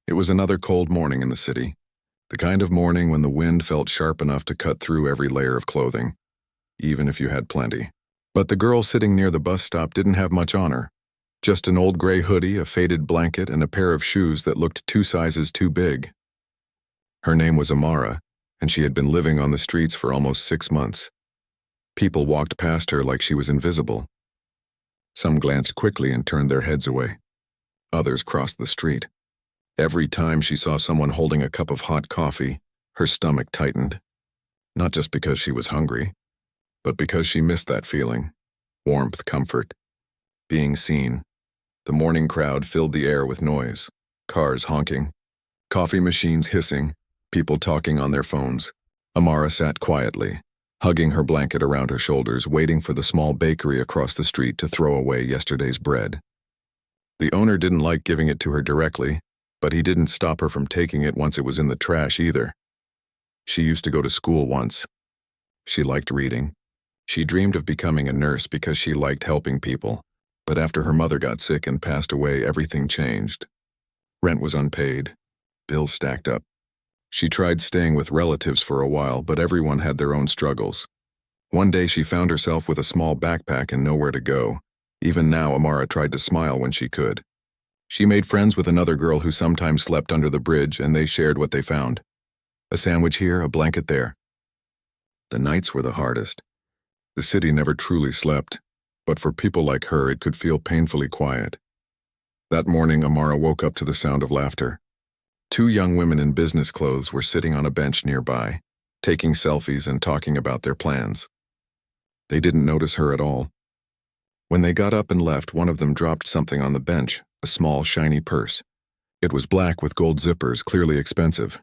It was another cold morning in the city, the kind of morning when the wind felt sharp enough to cut through every layer of clothing, even if you had plenty. But the girl sitting near the bus stop didn't have much on her. Just an old gray hoodie, a faded blanket, and a pair of shoes that looked 2 sizes too big. Her name was Amara, and she had been living on the streets for almost 6 months. People walked past her like she was invisible. Some glanced quickly and turned their heads away. Others crossed the street. Every time she saw someone holding a cup of hot coffee, her stomach tightened. Not just because she was hungry, but because she missed that feeling. Warmth, comfort, being seen. The morning crowd filled the air with noise. Cars honking, coffee machines hissing, people talking on their phones. Amara sat quietly, hugging her blanket around her shoulders, waiting for the small bakery across the street to throw away yesterday's bread. The owner didn't like giving it to her directly, but he didn't stop her from taking it once it was in the trash either. She used to go to school once. She liked reading. She dreamed of becoming a nurse because she liked helping people, but after her mother got sick and passed away, everything changed. Rent was unpaid. Bills stacked up. She tried staying with relatives for a while, but everyone had their own struggles. One day she found herself with a small backpack and nowhere to go. Even now, Amara tried to smile when she could. She made friends with another girl who sometimes slept under the bridge, and they shared what they found. A sandwich here, a blanket there. The nights were the hardest. The city never truly slept, but for people like her it could feel painfully quiet. That morning, Amara woke up to the sound of laughter. 2 young women in business clothes were sitting on a bench nearby, taking selfies and talking about their plans. They didn't notice her at all. When they got up and left, one of them dropped something on the bench, a small, shiny purse. It was black with gold zippers, clearly expensive.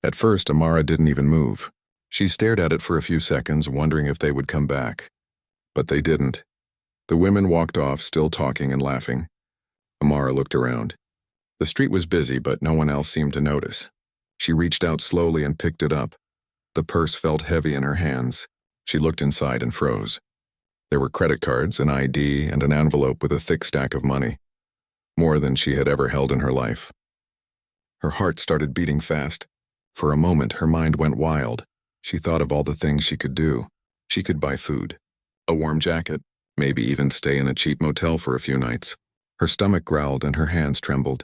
At first, Amara didn't even move. She stared at it for a few seconds, wondering if they would come back. But they didn't. The women walked off, still talking and laughing. Amara looked around. The street was busy, but no one else seemed to notice. She reached out slowly and picked it up. The purse felt heavy in her hands. She looked inside and froze. There were credit cards, an ID, and an envelope with a thick stack of money. More than she had ever held in her life. Her heart started beating fast. For a moment, her mind went wild. She thought of all the things she could do. She could buy food, a warm jacket, maybe even stay in a cheap motel for a few nights. Her stomach growled and her hands trembled.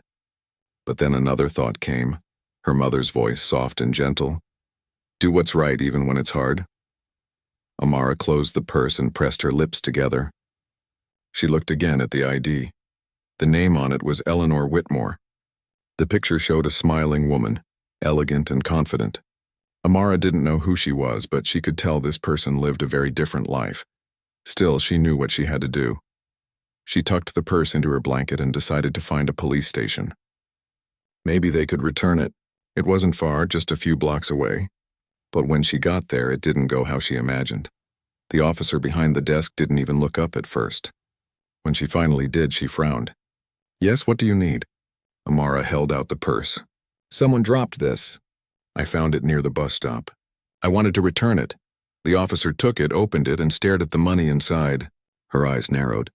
But then another thought came, her mother's voice soft and gentle. Do what's right even when it's hard. Amara closed the purse and pressed her lips together. She looked again at the ID. The name on it was Eleanor Whitmore. The picture showed a smiling woman, elegant and confident. Amara didn't know who she was, but she could tell this person lived a very different life. Still, she knew what she had to do. She tucked the purse into her blanket and decided to find a police station. Maybe they could return it. It wasn't far, just a few blocks away. But when she got there, it didn't go how she imagined. The officer behind the desk didn't even look up at first. When she finally did, she frowned. Yes, what do you need? Amara held out the purse. Someone dropped this. I found it near the bus stop. I wanted to return it. The officer took it, opened it, and stared at the money inside. Her eyes narrowed.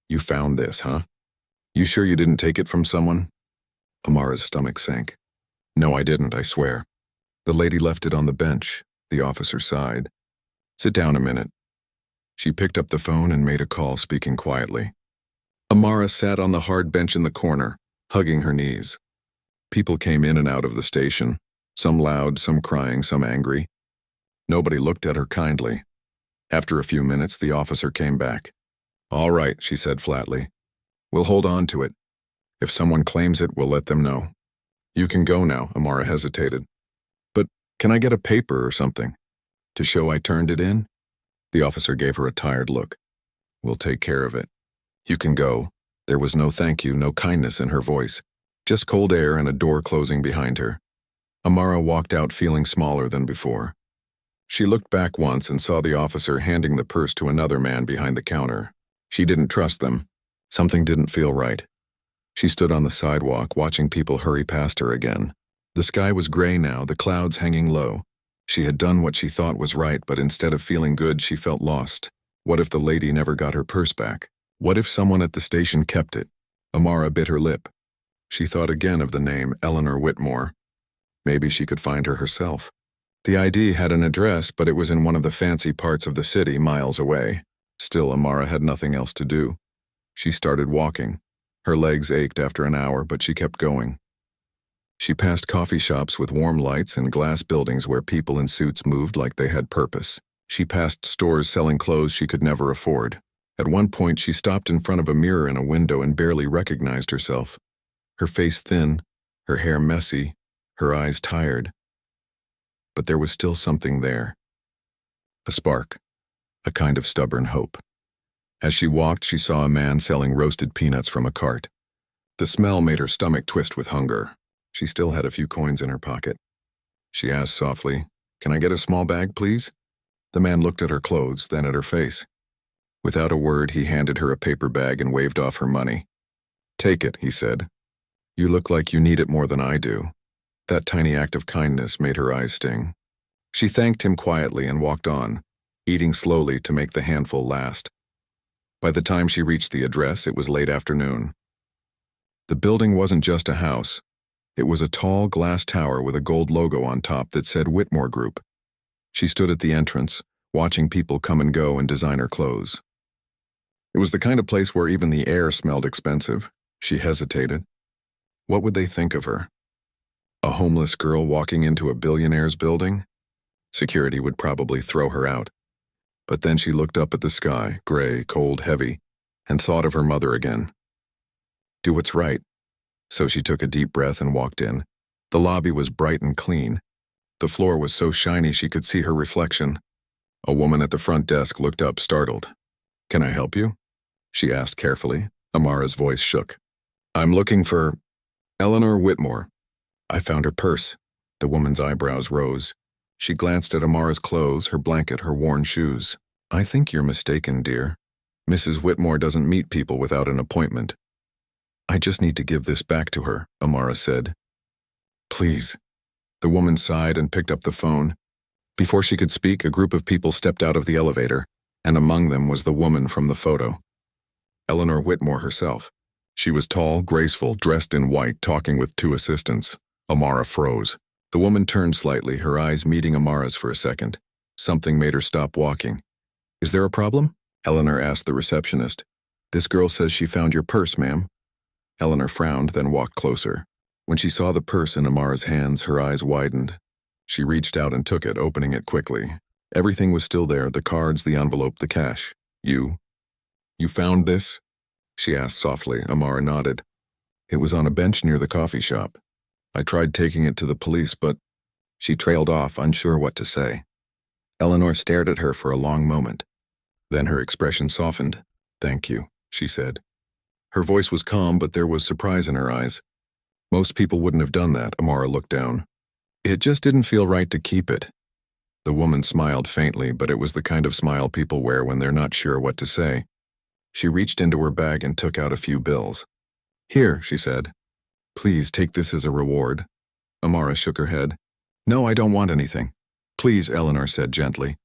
You found this, huh? You sure you didn't take it from someone? Amara's stomach sank. No, I didn't, I swear. The lady left it on the bench. The officer sighed. Sit down a minute. She picked up the phone and made a call, speaking quietly. Amara sat on the hard bench in the corner, hugging her knees. People came in and out of the station, some loud, some crying, some angry. Nobody looked at her kindly. After a few minutes, the officer came back. All right, she said flatly. We'll hold on to it. If someone claims it, we'll let them know. You can go now, Amara hesitated. But can I get a paper or something? To show I turned it in? The officer gave her a tired look. We'll take care of it. You can go. There was no thank you, no kindness in her voice. Just cold air and a door closing behind her. Amara walked out feeling smaller than before. She looked back once and saw the officer handing the purse to another man behind the counter. She didn't trust them. Something didn't feel right. She stood on the sidewalk, watching people hurry past her again. The sky was gray now, the clouds hanging low. She had done what she thought was right, but instead of feeling good, she felt lost. What if the lady never got her purse back? What if someone at the station kept it? Amara bit her lip. She thought again of the name Eleanor Whitmore. Maybe she could find her herself. The ID had an address, but it was in one of the fancy parts of the city miles away. Still, Amara had nothing else to do. She started walking. Her legs ached after an hour, but she kept going. She passed coffee shops with warm lights and glass buildings where people in suits moved like they had purpose. She passed stores selling clothes she could never afford. At one point, she stopped in front of a mirror in a window and barely recognized herself. Her face thin, her hair messy, her eyes tired. But there was still something there. A spark, a kind of stubborn hope. As she walked, she saw a man selling roasted peanuts from a cart. The smell made her stomach twist with hunger. She still had a few coins in her pocket. She asked softly, "Can I get a small bag, please?" The man looked at her clothes, then at her face. Without a word, he handed her a paper bag and waved off her money. "Take it," he said. "You look like you need it more than I do." That tiny act of kindness made her eyes sting. She thanked him quietly and walked on, eating slowly to make the handful last. By the time she reached the address, it was late afternoon. The building wasn't just a house. It was a tall glass tower with a gold logo on top that said Whitmore Group. She stood at the entrance, watching people come and go in designer clothes. It was the kind of place where even the air smelled expensive. She hesitated. What would they think of her? A homeless girl walking into a billionaire's building? Security would probably throw her out. But then she looked up at the sky, gray, cold, heavy, and thought of her mother again. Do what's right. So she took a deep breath and walked in. The lobby was bright and clean. The floor was so shiny she could see her reflection. A woman at the front desk looked up, startled. "Can I help you?" she asked carefully. Amara's voice shook. "I'm looking for Eleanor Whitmore." "I found her purse." The woman's eyebrows rose. She glanced at Amara's clothes, her blanket, her worn shoes. "I think you're mistaken, dear. Mrs. Whitmore doesn't meet people without an appointment." "I just need to give this back to her," Amara said. "Please." The woman sighed and picked up the phone. Before she could speak, a group of people stepped out of the elevator, and among them was the woman from the photo. Eleanor Whitmore herself. She was tall, graceful, dressed in white, talking with two assistants. Amara froze. The woman turned slightly, her eyes meeting Amara's for a second. Something made her stop walking. "Is there a problem?" Eleanor asked the receptionist. "This girl says she found your purse, ma'am." Eleanor frowned, then walked closer. When she saw the purse in Amara's hands, her eyes widened. She reached out and took it, opening it quickly. Everything was still there, the cards, the envelope, the cash. You found this?" she asked softly. Amara nodded. "It was on a bench near the coffee shop. I tried taking it to the police, but..." She trailed off, unsure what to say. Eleanor stared at her for a long moment. Then her expression softened. "Thank you," she said. Her voice was calm, but there was surprise in her eyes. Most people wouldn't have done that, Amara looked down. "It just didn't feel right to keep it." The woman smiled faintly, but it was the kind of smile people wear when they're not sure what to say. She reached into her bag and took out a few bills. "Here," she said. "Please take this as a reward." Amara shook her head. "No, I don't want anything." "Please," Eleanor said gently.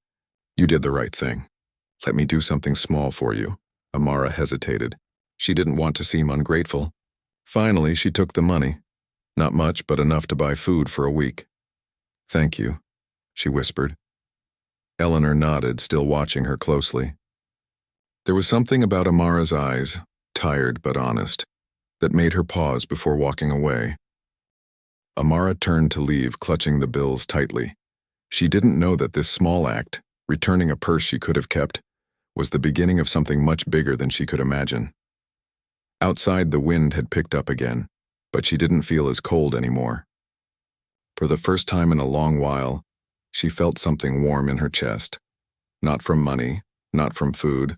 "You did the right thing. Let me do something small for you." Amara hesitated. She didn't want to seem ungrateful. Finally, she took the money. Not much, but enough to buy food for a week. "Thank you," she whispered. Eleanor nodded, still watching her closely. There was something about Amara's eyes, tired but honest, that made her pause before walking away. Amara turned to leave, clutching the bills tightly. She didn't know that this small act, returning a purse she could have kept, was the beginning of something much bigger than she could imagine. Outside, the wind had picked up again, but she didn't feel as cold anymore. For the first time in a long while, she felt something warm in her chest. Not from money, not from food,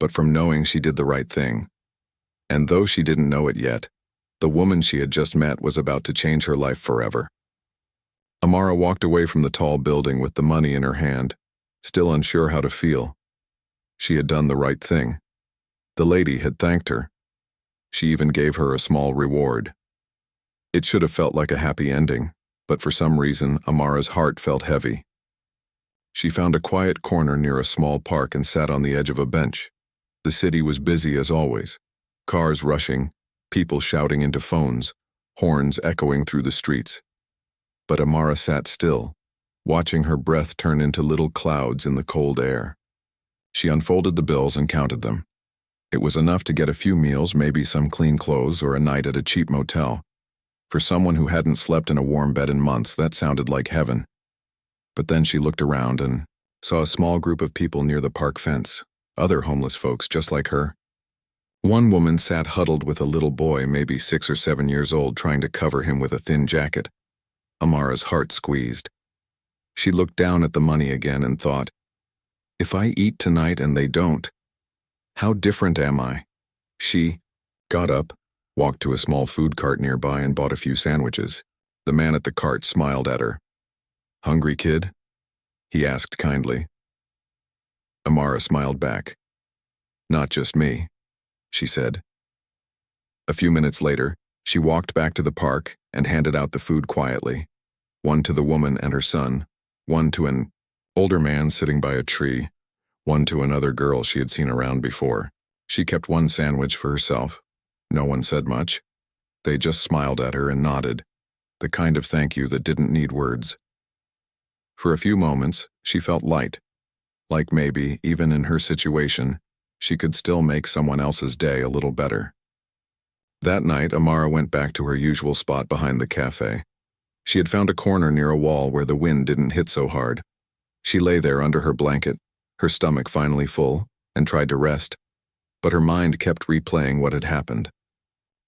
but from knowing she did the right thing. And though she didn't know it yet, the woman she had just met was about to change her life forever. Amara walked away from the tall building with the money in her hand, still unsure how to feel. She had done the right thing. The lady had thanked her. She even gave her a small reward. It should have felt like a happy ending, but for some reason, Amara's heart felt heavy. She found a quiet corner near a small park and sat on the edge of a bench. The city was busy as always, cars rushing, people shouting into phones, horns echoing through the streets. But Amara sat still, watching her breath turn into little clouds in the cold air. She unfolded the bills and counted them. It was enough to get a few meals, maybe some clean clothes or a night at a cheap motel. For someone who hadn't slept in a warm bed in months, that sounded like heaven. But then she looked around and saw a small group of people near the park fence, other homeless folks just like her. One woman sat huddled with a little boy, maybe 6 or 7 years old, trying to cover him with a thin jacket. Amara's heart squeezed. She looked down at the money again and thought, if I eat tonight and they don't, how different am I? She got up, walked to a small food cart nearby and bought a few sandwiches. The man at the cart smiled at her. "Hungry, kid?" he asked kindly. Amara smiled back. "Not just me," she said. A few minutes later, she walked back to the park and handed out the food quietly, one to the woman and her son, one to an older man sitting by a tree, one to another girl she had seen around before. She kept one sandwich for herself. No one said much. They just smiled at her and nodded, the kind of thank you that didn't need words. For a few moments, she felt light, like maybe, even in her situation, she could still make someone else's day a little better. That night, Amara went back to her usual spot behind the cafe. She had found a corner near a wall where the wind didn't hit so hard. She lay there under her blanket, her stomach finally full, and tried to rest, but her mind kept replaying what had happened.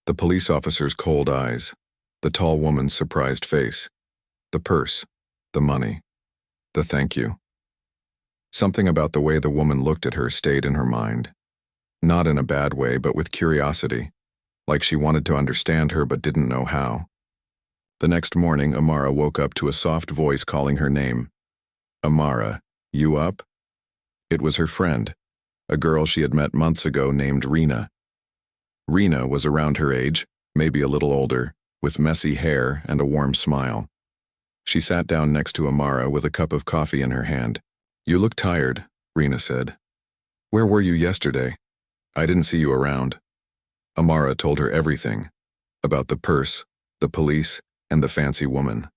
The police officer's cold eyes, the tall woman's surprised face, the purse, the money, the thank you. Something about the way the woman looked at her stayed in her mind. Not in a bad way, but with curiosity, like she wanted to understand her but didn't know how. The next morning, Amara woke up to a soft voice calling her name. "Amara, you up?" It was her friend, a girl she had met months ago named Rena. Rena was around her age, maybe a little older, with messy hair and a warm smile. She sat down next to Amara with a cup of coffee in her hand. "You look tired," Rena said. "Where were you yesterday? I didn't see you around." Amara told her everything, about the purse, the police, and the fancy woman.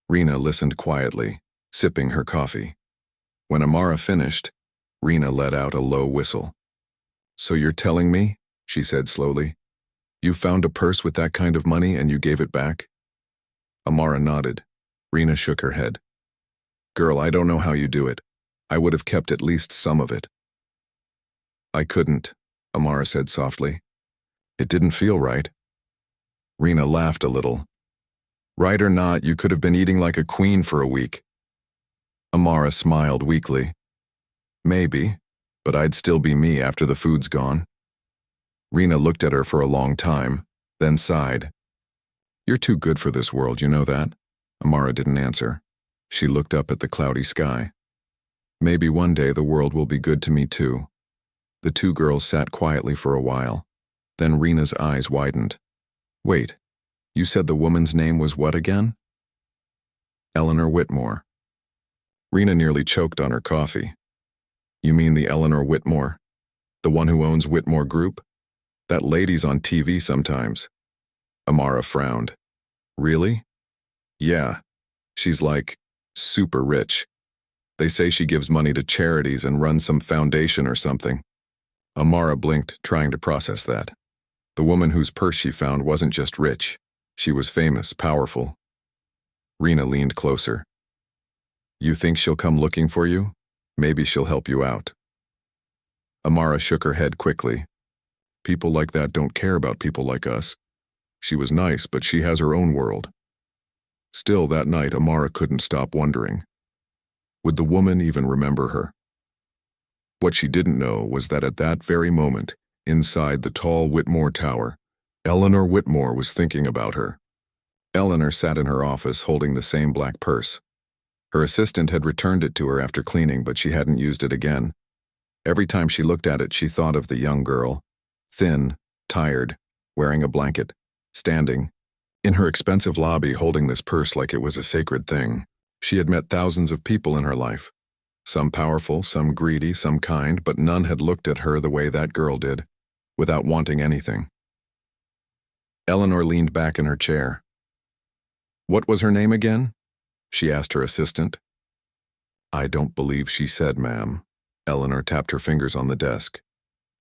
Rena listened quietly, sipping her coffee. When Amara finished, Rena let out a low whistle. "So you're telling me," she said slowly, "you found a purse with that kind of money and you gave it back?" Amara nodded. Rena shook her head. "Girl, I don't know how you do it. I would have kept at least some of it." "I couldn't," Amara said softly. "It didn't feel right." Rena laughed a little. "Right or not, you could have been eating like a queen for a week." Amara smiled weakly. "Maybe, but I'd still be me after the food's gone." Rena looked at her for a long time, then sighed. "You're too good for this world, you know that?" Amara didn't answer. She looked up at the cloudy sky. "Maybe one day the world will be good to me too." The two girls sat quietly for a while. Then Rena's eyes widened. "Wait, you said the woman's name was what again?" "Eleanor Whitmore." Rena nearly choked on her coffee. "You mean the Eleanor Whitmore? The one who owns Whitmore Group? That lady's on TV sometimes." Amara frowned. "Really?" "Yeah. She's like, super rich. They say she gives money to charities and runs some foundation or something." Amara blinked, trying to process that. The woman whose purse she found wasn't just rich. She was famous, powerful. Rena leaned closer. "You think she'll come looking for you? Maybe she'll help you out." Amara shook her head quickly. "People like that don't care about people like us. She was nice, but she has her own world." Still, that night, Amara couldn't stop wondering. Would the woman even remember her? What she didn't know was that at that very moment, inside the tall Whitmore Tower, Eleanor Whitmore was thinking about her. Eleanor sat in her office holding the same black purse. Her assistant had returned it to her after cleaning, but she hadn't used it again. Every time she looked at it, she thought of the young girl, thin, tired, wearing a blanket, standing in her expensive lobby holding this purse like it was a sacred thing. She had met thousands of people in her life. Some powerful, some greedy, some kind, but none had looked at her the way that girl did, without wanting anything. Eleanor leaned back in her chair. What was her name again? She asked her assistant. I don't believe she said, ma'am. Eleanor tapped her fingers on the desk.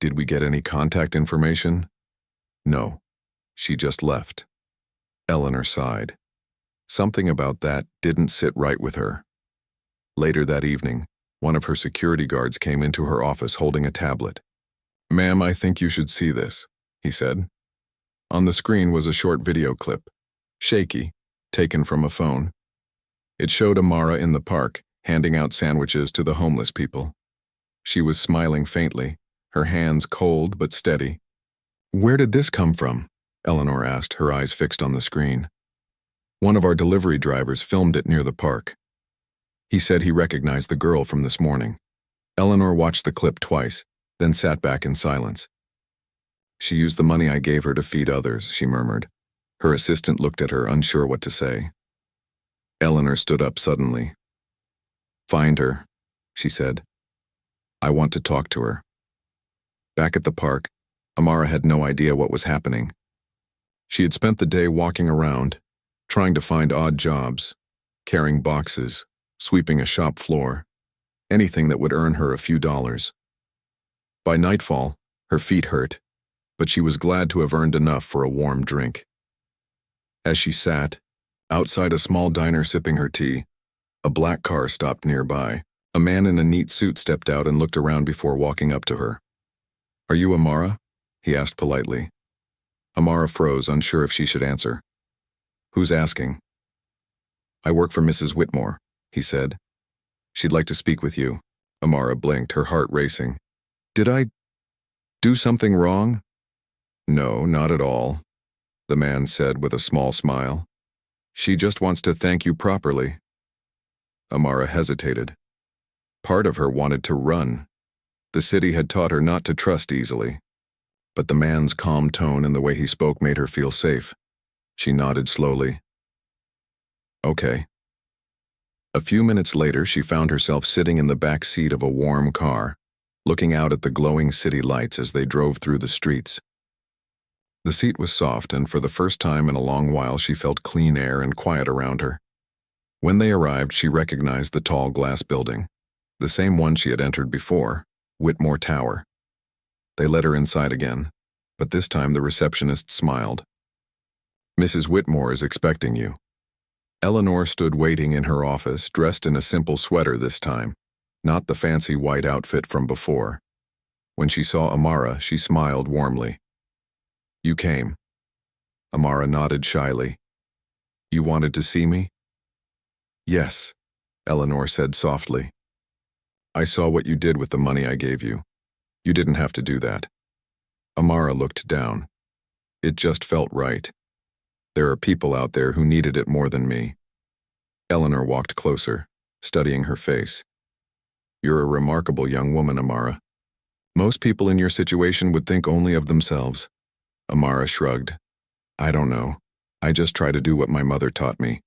Did we get any contact information? No. She just left. Eleanor sighed. Something about that didn't sit right with her. Later that evening, one of her security guards came into her office holding a tablet. Ma'am, I think you should see this, he said. On the screen was a short video clip, shaky, taken from a phone. It showed Amara in the park, handing out sandwiches to the homeless people. She was smiling faintly, her hands cold but steady. Where did this come from? Eleanor asked, her eyes fixed on the screen. One of our delivery drivers filmed it near the park. He said he recognized the girl from this morning. Eleanor watched the clip twice, then sat back in silence. She used the money I gave her to feed others, she murmured. Her assistant looked at her, unsure what to say. Eleanor stood up suddenly. Find her, she said. I want to talk to her. Back at the park, Amara had no idea what was happening. She had spent the day walking around, trying to find odd jobs, carrying boxes, sweeping a shop floor, anything that would earn her a few dollars. By nightfall, her feet hurt, but she was glad to have earned enough for a warm drink. As she sat, outside a small diner sipping her tea, a black car stopped nearby. A man in a neat suit stepped out and looked around before walking up to her. Are you Amara? He asked politely. Amara froze, unsure if she should answer. Who's asking? I work for Mrs. Whitmore, he said. She'd like to speak with you. Amara blinked, her heart racing. Did I do something wrong? No, not at all, the man said with a small smile. She just wants to thank you properly. Amara hesitated. Part of her wanted to run. The city had taught her not to trust easily. But the man's calm tone and the way he spoke made her feel safe. She nodded slowly. Okay. A few minutes later, she found herself sitting in the back seat of a warm car, looking out at the glowing city lights as they drove through the streets. The seat was soft, and for the first time in a long while she felt clean air and quiet around her. When they arrived, she recognized the tall glass building, the same one she had entered before, Whitmore Tower. They let her inside again, but this time the receptionist smiled. Mrs. Whitmore is expecting you. Eleanor stood waiting in her office, dressed in a simple sweater this time, not the fancy white outfit from before. When she saw Amara, she smiled warmly. You came. Amara nodded shyly. You wanted to see me? Yes, Eleanor said softly. I saw what you did with the money I gave you. You didn't have to do that. Amara looked down. It just felt right. There are people out there who needed it more than me. Eleanor walked closer, studying her face. You're a remarkable young woman, Amara. Most people in your situation would think only of themselves. Amara shrugged. I don't know. I just try to do what my mother taught me.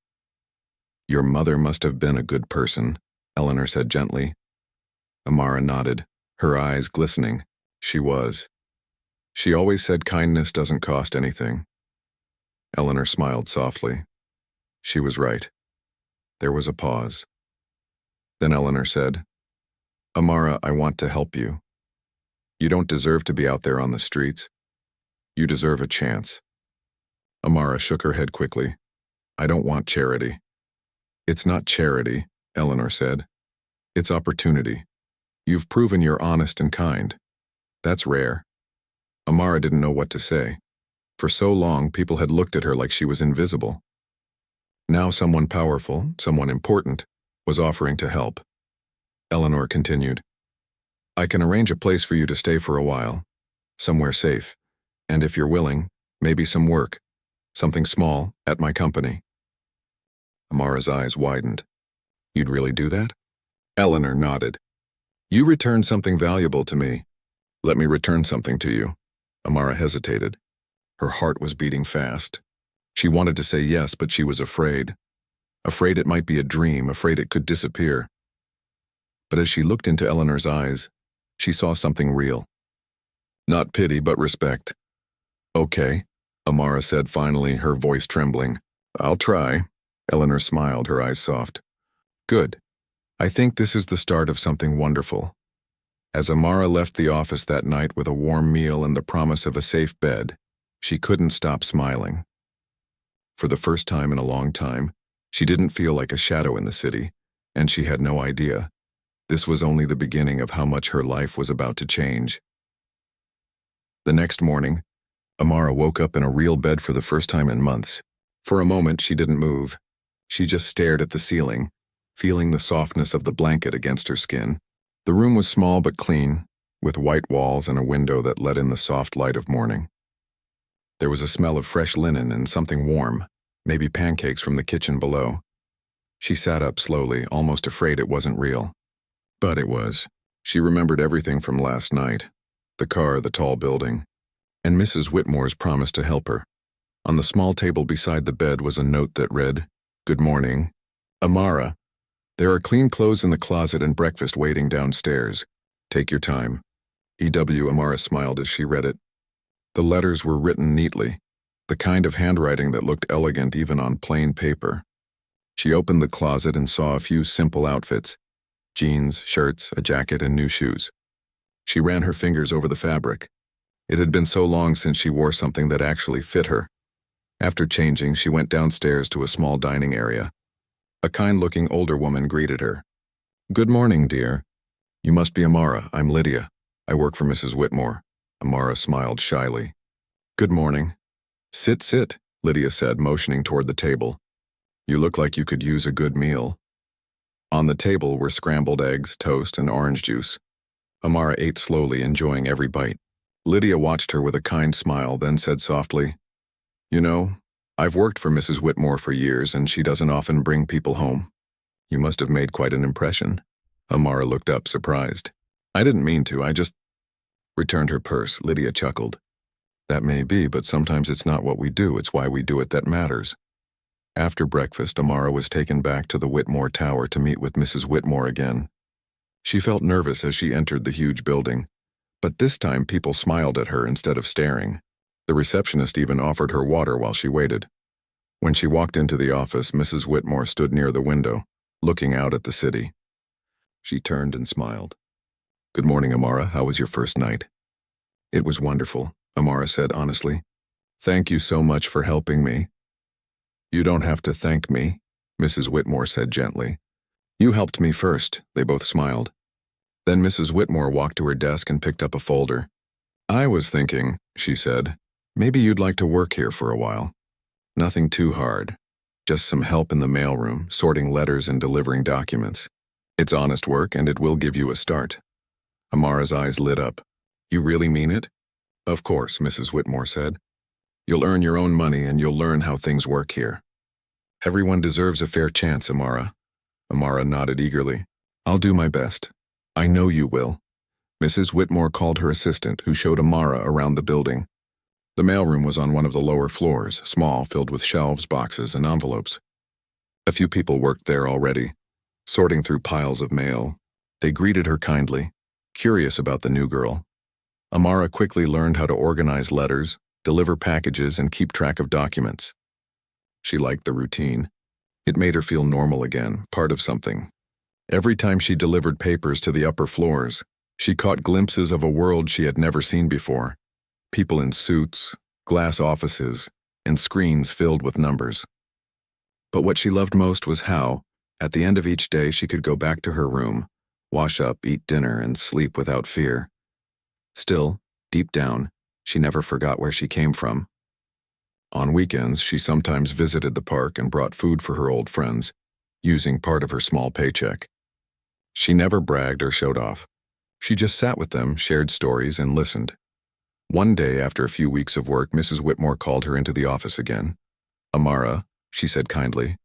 Your mother must have been a good person, Eleanor said gently. Amara nodded, her eyes glistening. She was. She always said kindness doesn't cost anything. Eleanor smiled softly. She was right. There was a pause. Then Eleanor said, Amara, I want to help you. You don't deserve to be out there on the streets. You deserve a chance. Amara shook her head quickly. I don't want charity. It's not charity, Eleanor said. It's opportunity. You've proven you're honest and kind. That's rare. Amara didn't know what to say. For so long, people had looked at her like she was invisible. Now someone powerful, someone important, was offering to help. Eleanor continued. I can arrange a place for you to stay for a while, somewhere safe, and if you're willing, maybe some work, something small, at my company. Amara's eyes widened. You'd really do that? Eleanor nodded. You returned something valuable to me. Let me return something to you. Amara hesitated. Her heart was beating fast. She wanted to say yes, but she was afraid. Afraid it might be a dream, afraid it could disappear. But as she looked into Eleanor's eyes, she saw something real. Not pity, but respect. Okay, Amara said finally, her voice trembling. I'll try. Eleanor smiled, her eyes soft. Good. I think this is the start of something wonderful. As Amara left the office that night with a warm meal and the promise of a safe bed, she couldn't stop smiling. For the first time in a long time, she didn't feel like a shadow in the city, and she had no idea. This was only the beginning of how much her life was about to change. The next morning, Amara woke up in a real bed for the first time in months. For a moment, she didn't move. She just stared at the ceiling, feeling the softness of the blanket against her skin. The room was small but clean, with white walls and a window that let in the soft light of morning. There was a smell of fresh linen and something warm, maybe pancakes from the kitchen below. She sat up slowly, almost afraid it wasn't real. But it was. She remembered everything from last night. The car, the tall building, and Mrs. Whitmore's promise to help her. On the small table beside the bed was a note that read, Good morning. Amara, there are clean clothes in the closet and breakfast waiting downstairs. Take your time. E.W. Amara smiled as she read it. The letters were written neatly, the kind of handwriting that looked elegant even on plain paper. She opened the closet and saw a few simple outfits, jeans, shirts, a jacket, and new shoes. She ran her fingers over the fabric. It had been so long since she wore something that actually fit her. After changing, she went downstairs to a small dining area. A kind-looking older woman greeted her. Good morning, dear. You must be Amara. I'm Lydia. I work for Mrs. Whitmore. Amara smiled shyly. Good morning. Sit, Lydia said, motioning toward the table. You look like you could use a good meal. On the table were scrambled eggs, toast, and orange juice. Amara ate slowly, enjoying every bite. Lydia watched her with a kind smile, then said softly, You know, I've worked for Mrs. Whitmore for years, and she doesn't often bring people home. You must have made quite an impression. Amara looked up, surprised. I didn't mean to, I just returned her purse. Lydia chuckled. That may be, but sometimes it's not what we do, it's why we do it that matters. After breakfast, Amara was taken back to the Whitmore Tower to meet with Mrs. Whitmore again. She felt nervous as she entered the huge building, but this time people smiled at her instead of staring. The receptionist even offered her water while she waited. When she walked into the office, Mrs. Whitmore stood near the window, looking out at the city. She turned and smiled. Good morning, Amara. How was your first night? It was wonderful, Amara said honestly. Thank you so much for helping me. You don't have to thank me, Mrs. Whitmore said gently. You helped me first, they both smiled. Then Mrs. Whitmore walked to her desk and picked up a folder. I was thinking, she said, maybe you'd like to work here for a while. Nothing too hard. Just some help in the mailroom, sorting letters and delivering documents. It's honest work and it will give you a start. Amara's eyes lit up. You really mean it? Of course, Mrs. Whitmore said. You'll earn your own money and you'll learn how things work here. Everyone deserves a fair chance, Amara. Amara nodded eagerly. I'll do my best. I know you will. Mrs. Whitmore called her assistant, who showed Amara around the building. The mailroom was on one of the lower floors, small, filled with shelves, boxes, and envelopes. A few people worked there already, sorting through piles of mail. They greeted her kindly, curious about the new girl. Amara quickly learned how to organize letters, deliver packages, and keep track of documents. She liked the routine. It made her feel normal again, part of something. Every time she delivered papers to the upper floors, she caught glimpses of a world she had never seen before. People in suits, glass offices, and screens filled with numbers. But what she loved most was how, at the end of each day, she could go back to her room, wash up, eat dinner, and sleep without fear. Still, deep down, she never forgot where she came from. On weekends, she sometimes visited the park and brought food for her old friends, using part of her small paycheck. She never bragged or showed off. She just sat with them, shared stories, and listened. One day, after a few weeks of work, Mrs. Whitmore called her into the office again. Amara, she said kindly,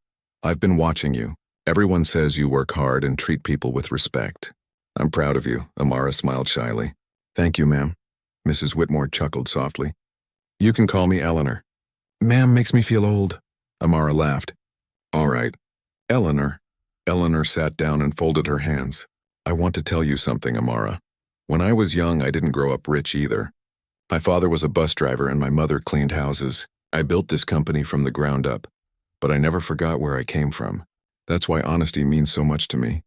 I've been watching you. Everyone says you work hard and treat people with respect. I'm proud of you, Amara smiled shyly. Thank you, ma'am. Mrs. Whitmore chuckled softly. You can call me Eleanor. Ma'am makes me feel old. Amara laughed. All right, Eleanor. Eleanor sat down and folded her hands. I want to tell you something, Amara. When I was young, I didn't grow up rich either. My father was a bus driver and my mother cleaned houses. I built this company from the ground up, but I never forgot where I came from. That's why honesty means so much to me."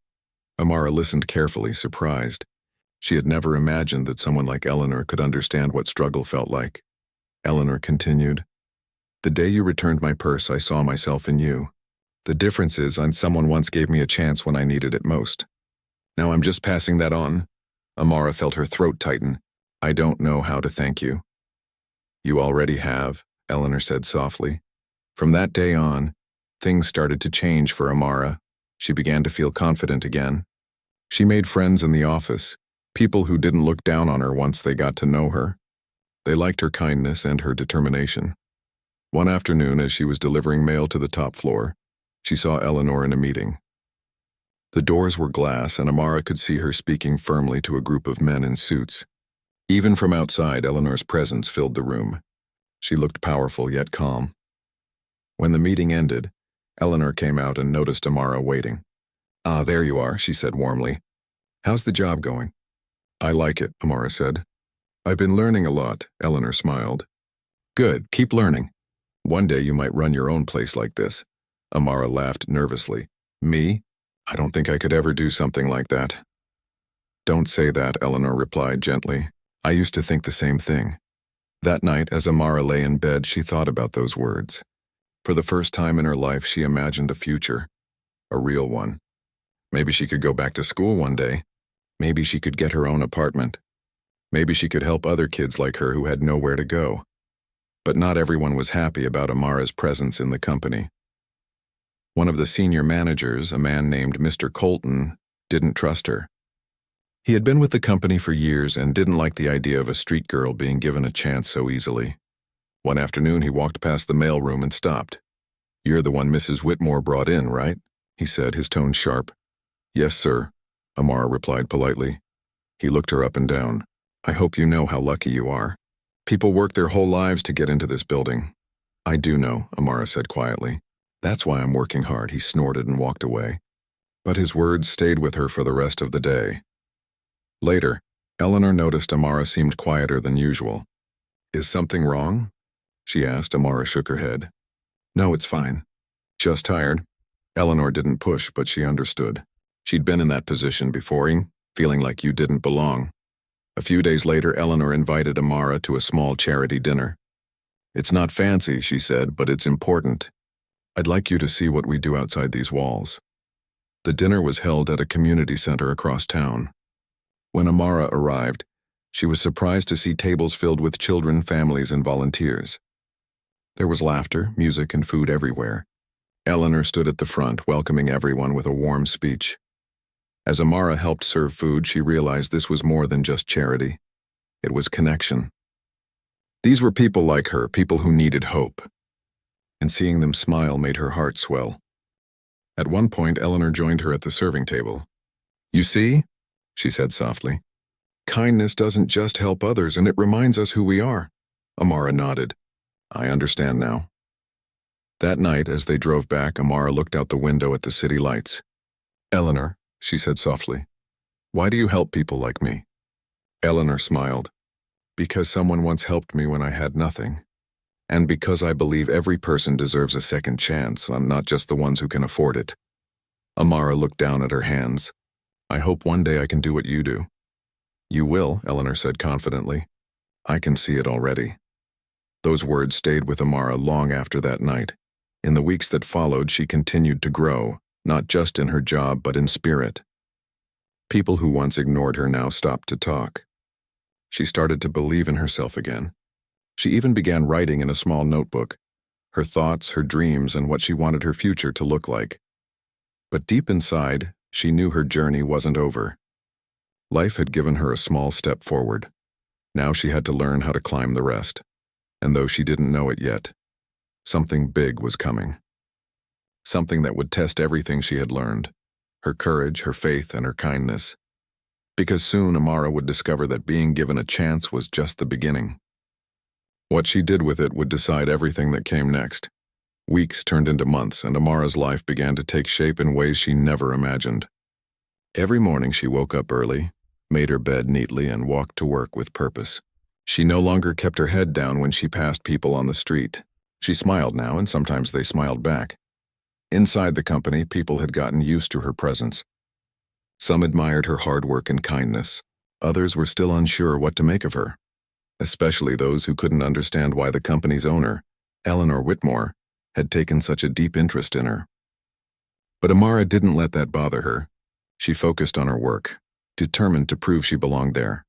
Amara listened carefully, surprised. She had never imagined that someone like Eleanor could understand what struggle felt like. Eleanor continued, "The day you returned my purse, I saw myself in you. The difference is someone once gave me a chance when I needed it most. Now I'm just passing that on." Amara felt her throat tighten. "I don't know how to thank you." "You already have," Eleanor said softly. From that day on, things started to change for Amara. She began to feel confident again. She made friends in the office, people who didn't look down on her once they got to know her. They liked her kindness and her determination. One afternoon, as she was delivering mail to the top floor, she saw Eleanor in a meeting. The doors were glass, and Amara could see her speaking firmly to a group of men in suits. Even from outside, Eleanor's presence filled the room. She looked powerful yet calm. When the meeting ended, Eleanor came out and noticed Amara waiting. "Ah, there you are," she said warmly. "How's the job going?" "I like it," Amara said. "I've been learning a lot," Eleanor smiled. "Good, keep learning. One day you might run your own place like this." Amara laughed nervously. "Me? I don't think I could ever do something like that." "Don't say that," Eleanor replied gently. "I used to think the same thing." That night, as Amara lay in bed, she thought about those words. For the first time in her life, she imagined a future, a real one. Maybe she could go back to school one day. Maybe she could get her own apartment. Maybe she could help other kids like her who had nowhere to go. But not everyone was happy about Amara's presence in the company. One of the senior managers, a man named Mr. Colton, didn't trust her. He had been with the company for years and didn't like the idea of a street girl being given a chance so easily. One afternoon, he walked past the mailroom and stopped. "You're the one Mrs. Whitmore brought in, right?" he said, his tone sharp. "Yes, sir," Amara replied politely. He looked her up and down. "I hope you know how lucky you are. People work their whole lives to get into this building." "I do know," Amara said quietly. "That's why I'm working hard," he snorted and walked away. But his words stayed with her for the rest of the day. Later, Eleanor noticed Amara seemed quieter than usual. "Is something wrong?" she asked. Amara shook her head. "No, it's fine. Just tired." Eleanor didn't push, but she understood. She'd been in that position before, feeling like you didn't belong. A few days later, Eleanor invited Amara to a small charity dinner. "It's not fancy," she said, "but it's important. I'd like you to see what we do outside these walls." The dinner was held at a community center across town. When Amara arrived, she was surprised to see tables filled with children, families, and volunteers. There was laughter, music, and food everywhere. Eleanor stood at the front, welcoming everyone with a warm speech. As Amara helped serve food, she realized this was more than just charity. It was connection. These were people like her, people who needed hope. And seeing them smile made her heart swell. At one point, Eleanor joined her at the serving table. "You see," she said softly, "kindness doesn't just help others, and it reminds us who we are." Amara nodded. "I understand now." That night, as they drove back, Amara looked out the window at the city lights. "Eleanor," she said softly, "why do you help people like me?" Eleanor smiled. "Because someone once helped me when I had nothing. And because I believe every person deserves a second chance, not just the ones who can afford it." Amara looked down at her hands. "I hope one day I can do what you do." "You will," Eleanor said confidently. "I can see it already." Those words stayed with Amara long after that night. In the weeks that followed, she continued to grow, not just in her job but in spirit. People who once ignored her now stopped to talk. She started to believe in herself again. She even began writing in a small notebook, her thoughts, her dreams, and what she wanted her future to look like. But deep inside, she knew her journey wasn't over. Life had given her a small step forward. Now she had to learn how to climb the rest. And though she didn't know it yet, something big was coming. Something that would test everything she had learned, her courage, her faith, and her kindness. Because soon Amara would discover that being given a chance was just the beginning. What she did with it would decide everything that came next. Weeks turned into months, and Amara's life began to take shape in ways she never imagined. Every morning she woke up early, made her bed neatly, and walked to work with purpose. She no longer kept her head down when she passed people on the street. She smiled now, and sometimes they smiled back. Inside the company, people had gotten used to her presence. Some admired her hard work and kindness. Others were still unsure what to make of her, especially those who couldn't understand why the company's owner, Eleanor Whitmore, had taken such a deep interest in her. But Amara didn't let that bother her. She focused on her work, determined to prove she belonged there.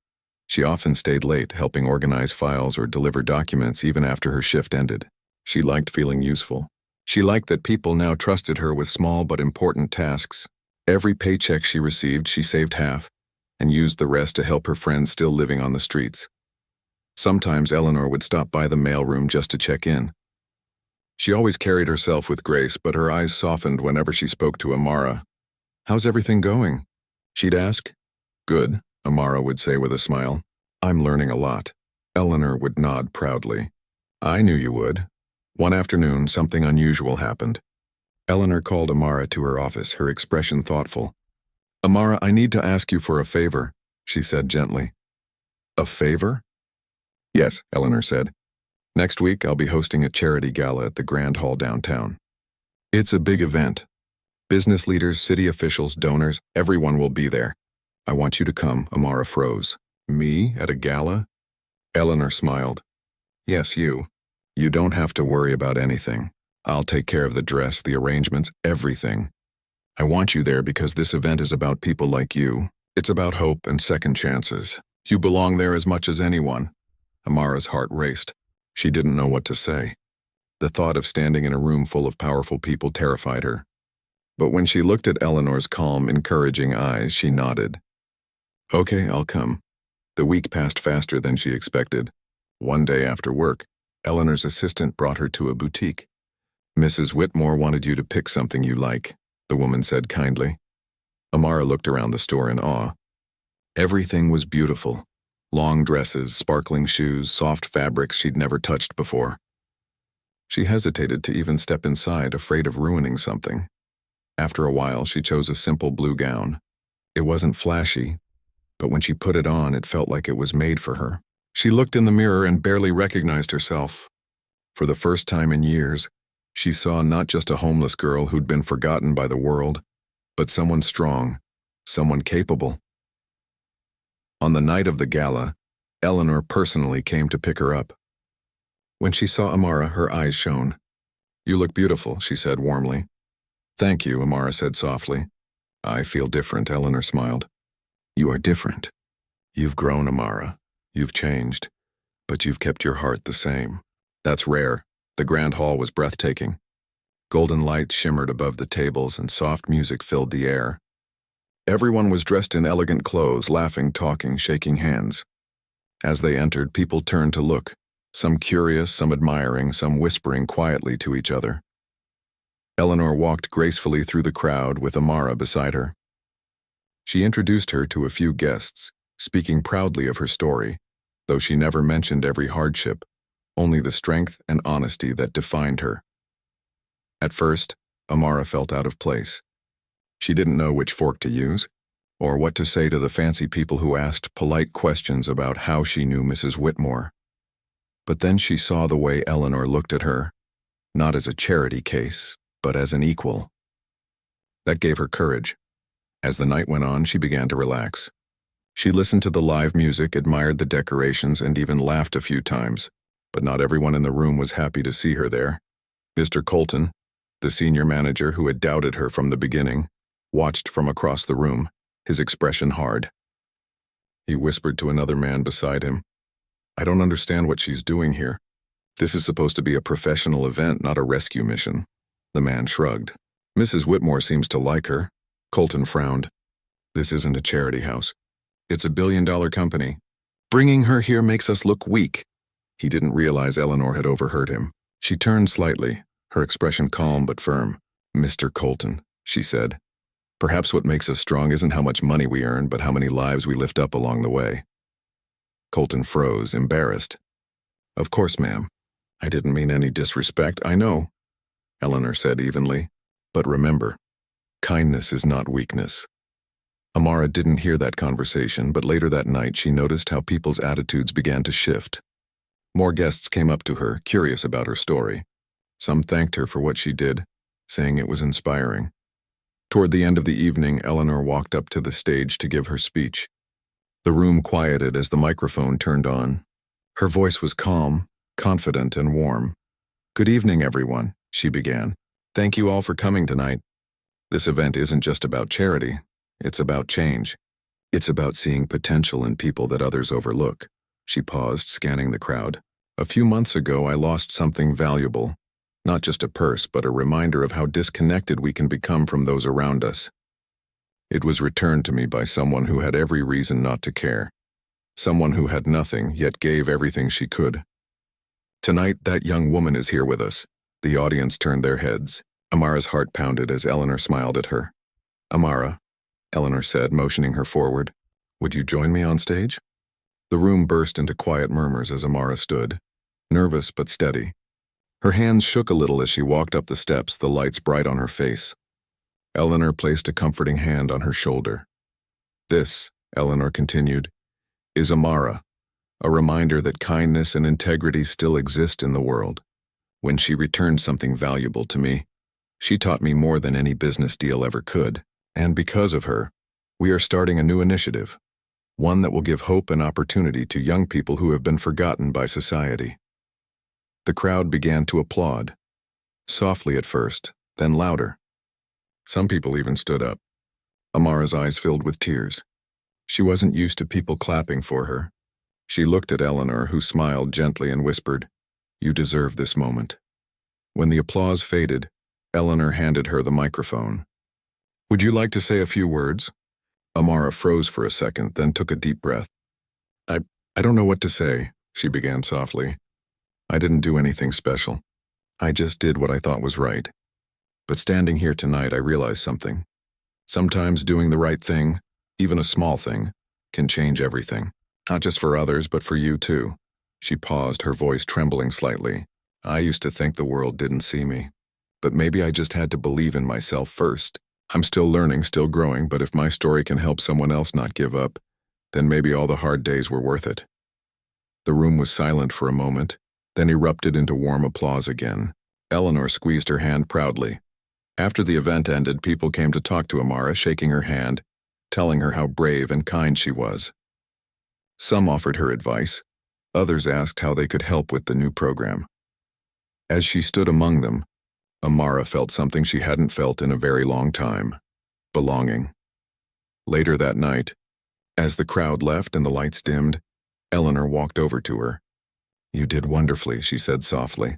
She often stayed late, helping organize files or deliver documents even after her shift ended. She liked feeling useful. She liked that people now trusted her with small but important tasks. Every paycheck she received, she saved half and used the rest to help her friends still living on the streets. Sometimes Eleanor would stop by the mailroom just to check in. She always carried herself with grace, but her eyes softened whenever she spoke to Amara. "How's everything going?" she'd ask. "Good," Amara would say with a smile. "I'm learning a lot." Eleanor would nod proudly. "I knew you would." One afternoon, something unusual happened. Eleanor called Amara to her office, her expression thoughtful. "Amara, I need to ask you for a favor," she said gently. "A favor?" "Yes," Eleanor said. "Next week, I'll be hosting a charity gala at the Grand Hall downtown. It's a big event. Business leaders, city officials, donors, everyone will be there. I want you to come." Amara froze. "Me at a gala?" Eleanor smiled. "Yes, you. You don't have to worry about anything. I'll take care of the dress, the arrangements, everything. I want you there because this event is about people like you. It's about hope and second chances. You belong there as much as anyone." Amara's heart raced. She didn't know what to say. The thought of standing in a room full of powerful people terrified her. But when she looked at Eleanor's calm, encouraging eyes, she nodded. "Okay, I'll come." The week passed faster than she expected. One day after work, Eleanor's assistant brought her to a boutique. "Mrs. Whitmore wanted you to pick something you like," the woman said kindly. Amara looked around the store in awe. Everything was beautiful. Long dresses, sparkling shoes, soft fabrics she'd never touched before. She hesitated to even step inside, afraid of ruining something. After a while, she chose a simple blue gown. It wasn't flashy, but when she put it on, it felt like it was made for her. She looked in the mirror and barely recognized herself. For the first time in years, she saw not just a homeless girl who'd been forgotten by the world, but someone strong, someone capable. On the night of the gala, Eleanor personally came to pick her up. When she saw Amara, her eyes shone. "You look beautiful," she said warmly. "Thank you," Amara said softly. "I feel different," Eleanor smiled. "You are different. You've grown, Amara. You've changed, but you've kept your heart the same." That's rare. The Grand Hall was breathtaking. Golden lights shimmered above the tables and soft music filled the air. Everyone was dressed in elegant clothes, laughing, talking, shaking hands. As they entered, people turned to look, some curious, some admiring, some whispering quietly to each other. Eleanor walked gracefully through the crowd with Amara beside her. She introduced her to a few guests, speaking proudly of her story, though she never mentioned every hardship, only the strength and honesty that defined her. At first, Amara felt out of place. She didn't know which fork to use, or what to say to the fancy people who asked polite questions about how she knew Mrs. Whitmore. But then she saw the way Eleanor looked at her, not as a charity case, but as an equal. That gave her courage. As the night went on, she began to relax. She listened to the live music, admired the decorations, and even laughed a few times, but not everyone in the room was happy to see her there. Mr. Colton, the senior manager who had doubted her from the beginning, watched from across the room, his expression hard. He whispered to another man beside him, "I don't understand what she's doing here. This is supposed to be a professional event, not a rescue mission." The man shrugged. "Mrs. Whitmore seems to like her." Colton frowned. "This isn't a charity house. It's a billion-dollar company. Bringing her here makes us look weak." He didn't realize Eleanor had overheard him. She turned slightly, her expression calm but firm. "Mr. Colton," she said, "perhaps what makes us strong isn't how much money we earn, but how many lives we lift up along the way." Colton froze, embarrassed. "Of course, ma'am. I didn't mean any disrespect, I know," Eleanor said evenly. "But remember, kindness is not weakness." Amara didn't hear that conversation, but later that night she noticed how people's attitudes began to shift. More guests came up to her, curious about her story. Some thanked her for what she did, saying it was inspiring. Toward the end of the evening, Eleanor walked up to the stage to give her speech. The room quieted as the microphone turned on. Her voice was calm, confident, and warm. "Good evening, everyone," she began. "Thank you all for coming tonight. This event isn't just about charity. It's about change. It's about seeing potential in people that others overlook." She paused, scanning the crowd. "A few months ago, I lost something valuable. Not just a purse, but a reminder of how disconnected we can become from those around us. It was returned to me by someone who had every reason not to care. Someone who had nothing, yet gave everything she could. Tonight, that young woman is here with us." The audience turned their heads. Amara's heart pounded as Eleanor smiled at her. "Amara," Eleanor said, motioning her forward, "would you join me on stage?" The room burst into quiet murmurs as Amara stood, nervous but steady. Her hands shook a little as she walked up the steps, the lights bright on her face. Eleanor placed a comforting hand on her shoulder. "This," Eleanor continued, "is Amara, a reminder that kindness and integrity still exist in the world. When she returned something valuable to me, she taught me more than any business deal ever could, and because of her, we are starting a new initiative, one that will give hope and opportunity to young people who have been forgotten by society." The crowd began to applaud, softly at first, then louder. Some people even stood up. Amara's eyes filled with tears. She wasn't used to people clapping for her. She looked at Eleanor, who smiled gently and whispered, "You deserve this moment." When the applause faded, Eleanor handed her the microphone. "Would you like to say a few words?" Amara froze for a second, then took a deep breath. I don't know what to say," she began softly. "I didn't do anything special. I just did what I thought was right. But standing here tonight, I realized something. Sometimes doing the right thing, even a small thing, can change everything. Not just for others, but for you too." She paused, her voice trembling slightly. "I used to think the world didn't see me. But maybe I just had to believe in myself first. I'm still learning, still growing, but if my story can help someone else not give up, then maybe all the hard days were worth it." The room was silent for a moment, then erupted into warm applause again. Eleanor squeezed her hand proudly. After the event ended, people came to talk to Amara, shaking her hand, telling her how brave and kind she was. Some offered her advice. Others asked how they could help with the new program. As she stood among them, Amara felt something she hadn't felt in a very long time: belonging. Later that night, as the crowd left and the lights dimmed, Eleanor walked over to her. "You did wonderfully," she said softly.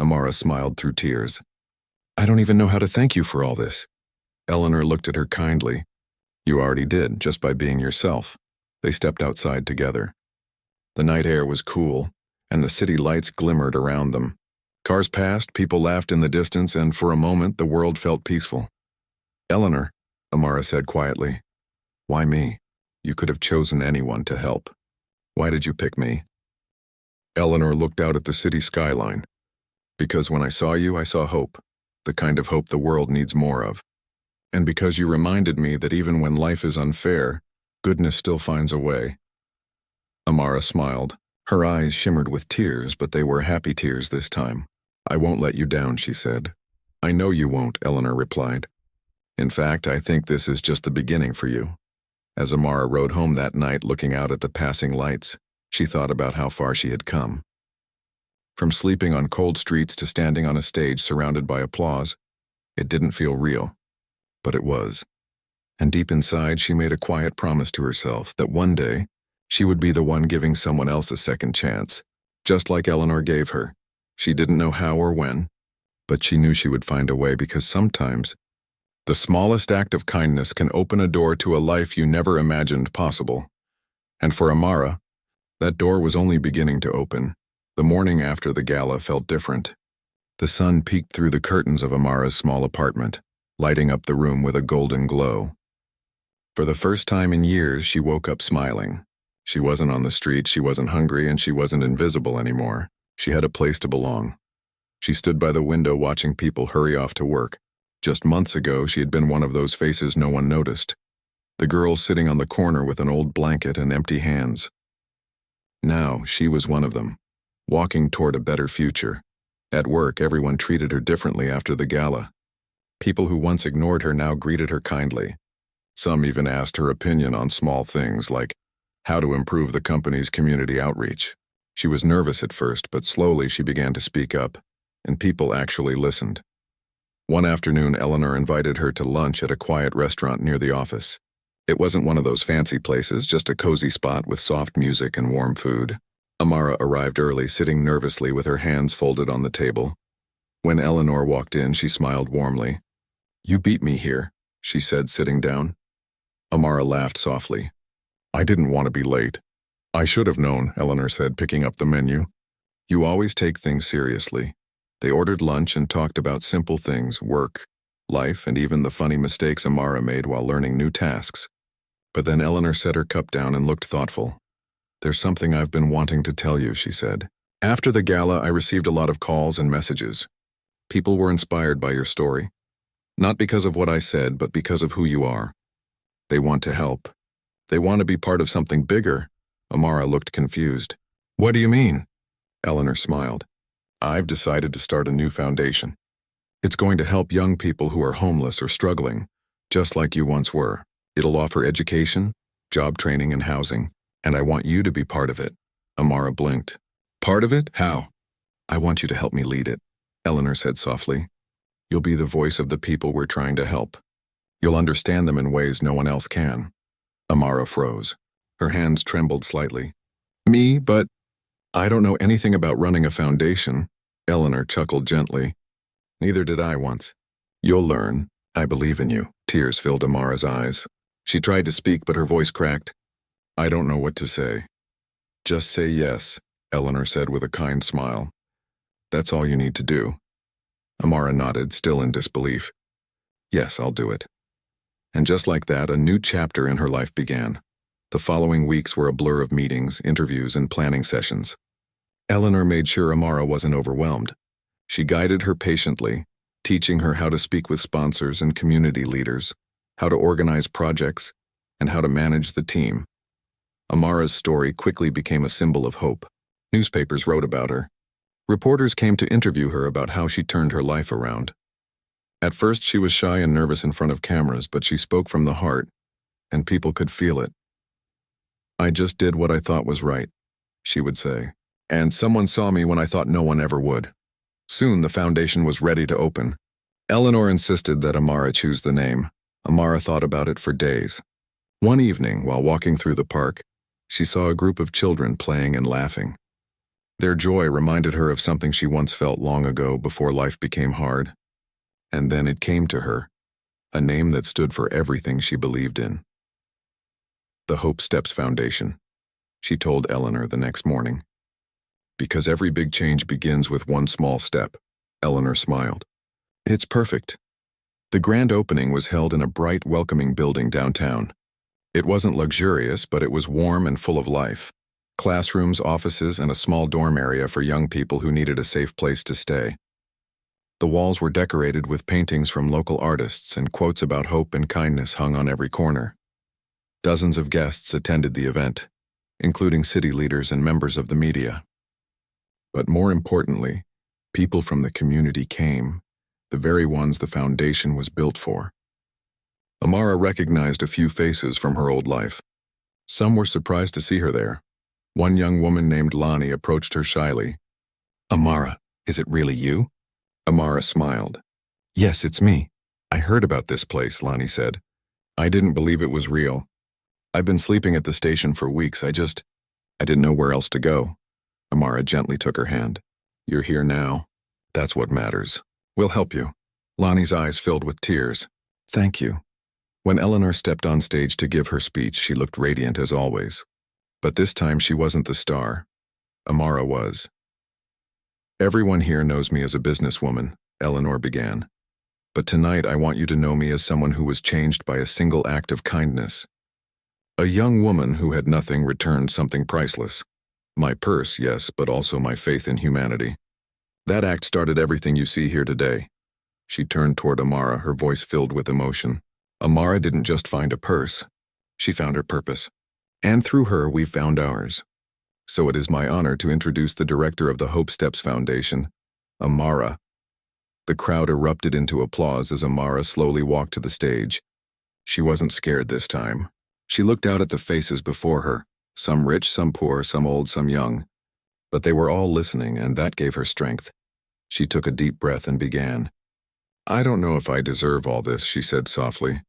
Amara smiled through tears. "I don't even know how to thank you for all this." Eleanor looked at her kindly. "You already did, just by being yourself." They stepped outside together. The night air was cool, and the city lights glimmered around them. Cars passed, people laughed in the distance, and for a moment the world felt peaceful. "Eleanor," Amara said quietly, "why me? You could have chosen anyone to help. Why did you pick me?" Eleanor looked out at the city skyline. "Because when I saw you, I saw hope, the kind of hope the world needs more of. And because you reminded me that even when life is unfair, goodness still finds a way." Amara smiled. Her eyes shimmered with tears, but they were happy tears this time. "I won't let you down," she said. "I know you won't," Eleanor replied. "In fact, I think this is just the beginning for you." As Amara rode home that night, looking out at the passing lights, she thought about how far she had come. From sleeping on cold streets to standing on a stage surrounded by applause, it didn't feel real. But it was. And deep inside, she made a quiet promise to herself that one day, she would be the one giving someone else a second chance, just like Eleanor gave her. She didn't know how or when, but she knew she would find a way, because sometimes the smallest act of kindness can open a door to a life you never imagined possible. And for Amara, that door was only beginning to open. The morning after the gala felt different. The sun peeked through the curtains of Amara's small apartment, lighting up the room with a golden glow. For the first time in years, she woke up smiling. She wasn't on the street, she wasn't hungry, and she wasn't invisible anymore. She had a place to belong. She stood by the window watching people hurry off to work. Just months ago, she had been one of those faces no one noticed. The girl sitting on the corner with an old blanket and empty hands. Now, she was one of them, walking toward a better future. At work, everyone treated her differently after the gala. People who once ignored her now greeted her kindly. Some even asked her opinion on small things like how to improve the company's community outreach. She was nervous at first, but slowly she began to speak up, and people actually listened. One afternoon, Eleanor invited her to lunch at a quiet restaurant near the office. It wasn't one of those fancy places, just a cozy spot with soft music and warm food. Amara arrived early, sitting nervously with her hands folded on the table. When Eleanor walked in, she smiled warmly. "You beat me here," she said, sitting down. Amara laughed softly. "I didn't want to be late." "I should have known," Eleanor said, picking up the menu. "You always take things seriously." They ordered lunch and talked about simple things, work, life, and even the funny mistakes Amara made while learning new tasks. But then Eleanor set her cup down and looked thoughtful. "There's something I've been wanting to tell you," she said. "After the gala, I received a lot of calls and messages. People were inspired by your story. Not because of what I said, but because of who you are. They want to help. They want to be part of something bigger." Amara looked confused. "What do you mean?" Eleanor smiled. "I've decided to start a new foundation. It's going to help young people who are homeless or struggling, just like you once were. It'll offer education, job training, and housing, and I want you to be part of it." Amara blinked. "Part of it? How?" "I want you to help me lead it," Eleanor said softly. "You'll be the voice of the people we're trying to help. You'll understand them in ways no one else can." Amara froze. Her hands trembled slightly. "Me? But I don't know anything about running a foundation." Eleanor chuckled gently. "Neither did I once." "You'll learn. I believe in you." Tears filled Amara's eyes. She tried to speak, but her voice cracked. "I don't know what to say." "Just say yes," Eleanor said with a kind smile. "That's all you need to do." Amara nodded, still in disbelief. "Yes, I'll do it." And just like that, a new chapter in her life began. The following weeks were a blur of meetings, interviews, and planning sessions. Eleanor made sure Amara wasn't overwhelmed. She guided her patiently, teaching her how to speak with sponsors and community leaders, how to organize projects, and how to manage the team. Amara's story quickly became a symbol of hope. Newspapers wrote about her. Reporters came to interview her about how she turned her life around. At first, she was shy and nervous in front of cameras, but she spoke from the heart, and people could feel it. "I just did what I thought was right," she would say, "and someone saw me when I thought no one ever would." Soon, the foundation was ready to open. Eleanor insisted that Amara choose the name. Amara thought about it for days. One evening, while walking through the park, she saw a group of children playing and laughing. Their joy reminded her of something she once felt long ago before life became hard. And then it came to her, a name that stood for everything she believed in. The Hope Steps Foundation, she told Eleanor the next morning. "Because every big change begins with one small step." Eleanor smiled. "It's perfect." The grand opening was held in a bright, welcoming building downtown. It wasn't luxurious, but it was warm and full of life. Classrooms, offices, and a small dorm area for young people who needed a safe place to stay. The walls were decorated with paintings from local artists, and quotes about hope and kindness hung on every corner. Dozens of guests attended the event, including city leaders and members of the media. But more importantly, people from the community came, the very ones the foundation was built for. Amara recognized a few faces from her old life. Some were surprised to see her there. One young woman named Lonnie approached her shyly. "Amara, is it really you?" Amara smiled. "Yes, it's me. I heard about this place," Lonnie said. "I didn't believe it was real. I've been sleeping at the station for weeks. I didn't know where else to go." Amara gently took her hand. "You're here now. That's what matters. We'll help you." Lonnie's eyes filled with tears. "Thank you." When Eleanor stepped on stage to give her speech, she looked radiant as always. But this time she wasn't the star. Amara was. "Everyone here knows me as a businesswoman," Eleanor began. "But tonight I want you to know me as someone who was changed by a single act of kindness. A young woman who had nothing returned something priceless. My purse, yes, but also my faith in humanity. That act started everything you see here today." She turned toward Amara, her voice filled with emotion. "Amara didn't just find a purse. She found her purpose. And through her, we found ours. So it is my honor to introduce the director of the Hope Steps Foundation, Amara. The crowd erupted into applause as Amara slowly walked to the stage. She wasn't scared this time. She looked out at the faces before her, some rich, some poor, some old, some young. But they were all listening, and that gave her strength. She took a deep breath and began. "I don't know if I deserve all this," she said softly.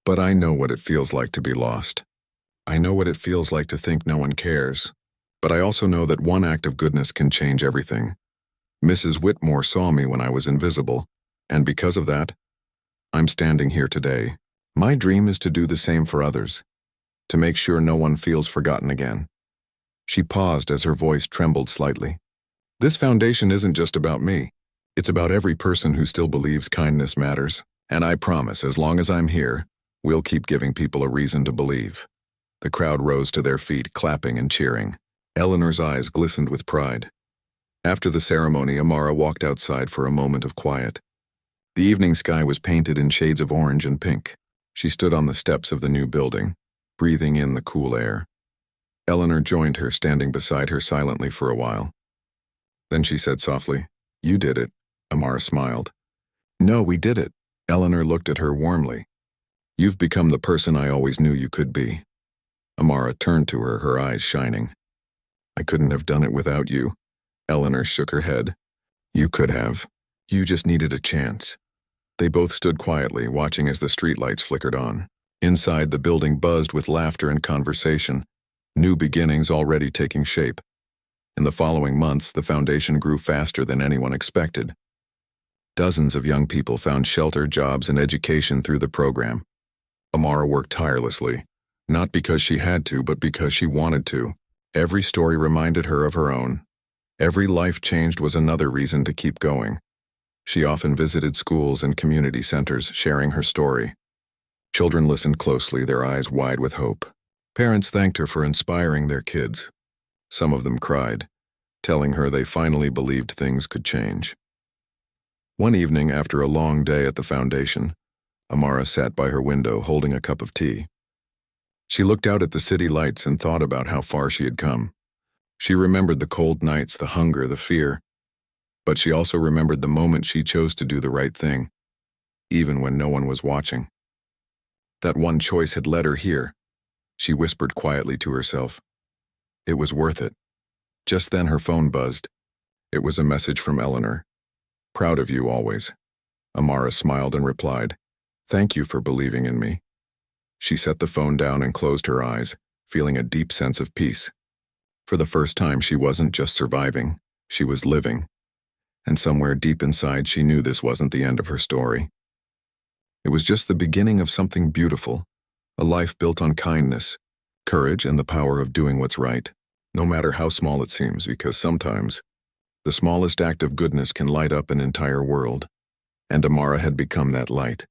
"But I know what it feels like to be lost. I know what it feels like to think no one cares. But I also know that one act of goodness can change everything. Mrs. Whitmore saw me when I was invisible, and because of that, I'm standing here today. My dream is to do the same for others, to make sure no one feels forgotten again." She paused as her voice trembled slightly. "This foundation isn't just about me. It's about every person who still believes kindness matters. And I promise, as long as I'm here, we'll keep giving people a reason to believe." The crowd rose to their feet, clapping and cheering. Eleanor's eyes glistened with pride. After the ceremony, Amara walked outside for a moment of quiet. The evening sky was painted in shades of orange and pink. She stood on the steps of the new building, breathing in the cool air. Eleanor joined her, standing beside her silently for a while. Then she said softly, "You did it." Amara smiled. "No, we did it." Eleanor looked at her warmly. "You've become the person I always knew you could be." Amara turned to her, her eyes shining. "I couldn't have done it without you." Eleanor shook her head. "You could have. You just needed a chance." They both stood quietly, watching as the streetlights flickered on. Inside, the building buzzed with laughter and conversation, new beginnings already taking shape. In the following months, the foundation grew faster than anyone expected. Dozens of young people found shelter, jobs, and education through the program. Amara worked tirelessly, not because she had to, but because she wanted to. Every story reminded her of her own. Every life changed was another reason to keep going. She often visited schools and community centers, sharing her story. Children listened closely, their eyes wide with hope. Parents thanked her for inspiring their kids. Some of them cried, telling her they finally believed things could change. One evening, after a long day at the foundation, Amara sat by her window holding a cup of tea. She looked out at the city lights and thought about how far she had come. She remembered the cold nights, the hunger, the fear. But she also remembered the moment she chose to do the right thing, even when no one was watching. That one choice had led her here. She whispered quietly to herself. It was worth it. Just then her phone buzzed. It was a message from Eleanor. "Proud of you always." Amara smiled and replied, "Thank you for believing in me." She set the phone down and closed her eyes, feeling a deep sense of peace. For the first time, she wasn't just surviving, she was living. And somewhere deep inside, she knew this wasn't the end of her story. It was just the beginning of something beautiful, a life built on kindness, courage, and the power of doing what's right, no matter how small it seems, because sometimes the smallest act of goodness can light up an entire world. And Amara had become that light.